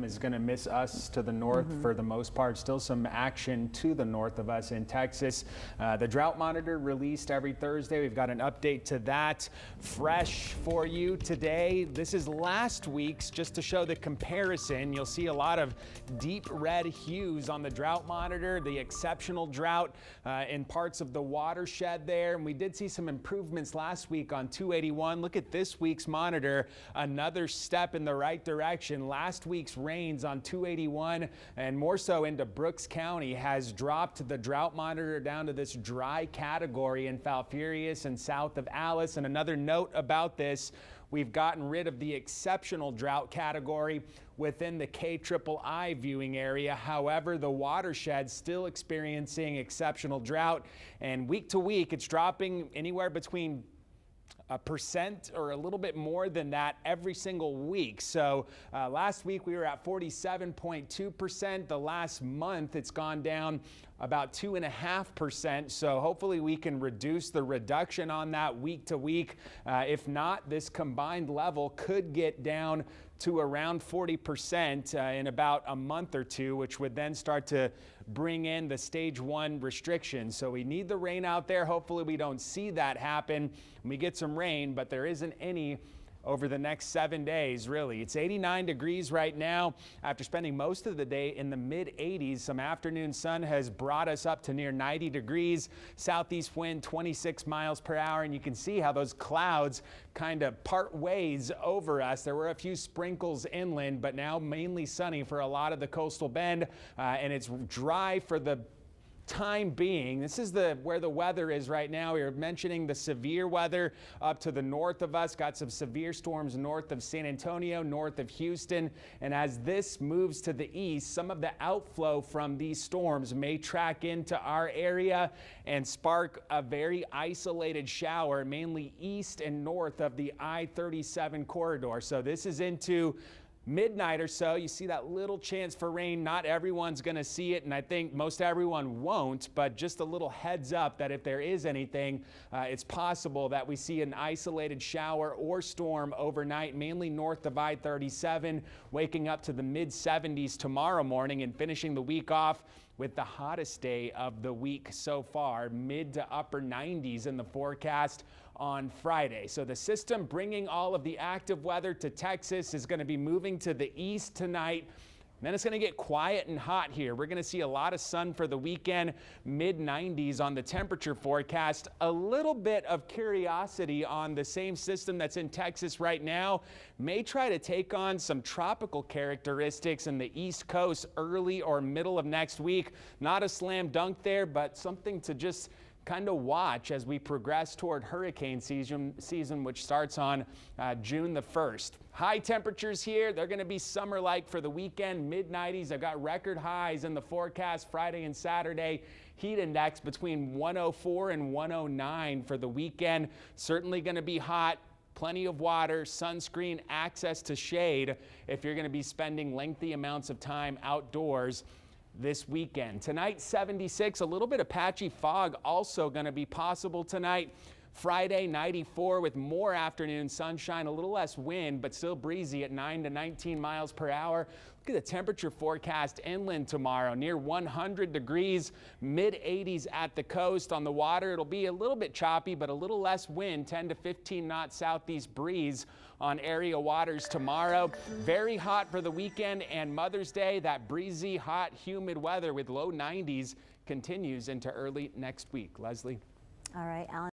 is going to miss us to the north for the most part. Still some action to the north of us in Texas. The drought monitor released every Thursday. We've got an update to that fresh for you today. This is last week's, just to show the comparison. You'll see a lot of deep red hues on the drought monitor, the exceptional drought in parts of the watershed there. And we did see some improvements last week on 281. Look at this week's monitor, another step in the right direction. Last week's rains on 281 and more so into Brooks County has dropped the drought monitor down to this dry category in Falfurrias and south of Alice. And another note about this, we've gotten rid of the exceptional drought category within the KIII viewing area. However, the watershed's still experiencing exceptional drought, and week to week it's dropping anywhere between 1% or a little bit more than that every single week. So last week we were at 47.2%. The last month it's gone down about 2.5%. So hopefully we can reduce the reduction on that week to week. If not, this combined level could get down to around 40% in about a month or two, which would then start to bring in the stage 1 restrictions. So we need the rain out there. Hopefully we don't see that happen. We get some rain, but there isn't any over the next 7 days, really. It's 89 degrees right now after spending most of the day in the mid 80s. Some afternoon sun has brought us up to near 90 degrees. Southeast wind 26 miles per hour, and you can see how those clouds kind of part ways over us. There were a few sprinkles inland, but now mainly sunny for a lot of the coastal bend, and it's dry for the time being. This is where the weather is right now. We were mentioning the severe weather up to the north of us. Got some severe storms north of San Antonio, north of Houston. And as this moves to the east, some of the outflow from these storms may track into our area and spark a very isolated shower, mainly east and north of the I-37 corridor. So this is into midnight or so. You see that little chance for rain. Not everyone's going to see it, and I think most everyone won't, but just a little heads up that if there is anything, it's possible that we see an isolated shower or storm overnight, mainly north of I-37, waking up to the mid-70s tomorrow morning and finishing the week off with the hottest day of the week so far, mid to upper 90s in the forecast on Friday. So the system bringing all of the active weather to Texas is going to be moving to the east tonight. Then it's going to get quiet and hot here. We're going to see a lot of sun for the weekend, mid-90s on the temperature forecast. A little bit of curiosity on the same system that's in Texas right now. May try to take on some tropical characteristics in the East Coast early or middle of next week. Not a slam dunk there, but something to just kind of watch as we progress toward hurricane season, which starts on June the 1st. High temperatures here. They're going to be summer-like for the weekend, mid-90s. I've got record highs in the forecast Friday and Saturday. Heat index between 104 and 109 for the weekend. Certainly going to be hot. Plenty of water, sunscreen, access to shade if you're going to be spending lengthy amounts of time outdoors this weekend. Tonight, 76, a little bit of patchy fog also going to be possible tonight. Friday, 94 with more afternoon sunshine, a little less wind, but still breezy at 9 to 19 miles per hour. Look at the temperature forecast inland tomorrow, near 100 degrees, mid-80s at the coast. On the water, it'll be a little bit choppy, but a little less wind, 10 to 15 knot southeast breeze on area waters tomorrow. Very hot for the weekend and Mother's Day. That breezy, hot, humid weather with low 90s continues into early next week. Leslie. All right, Alan.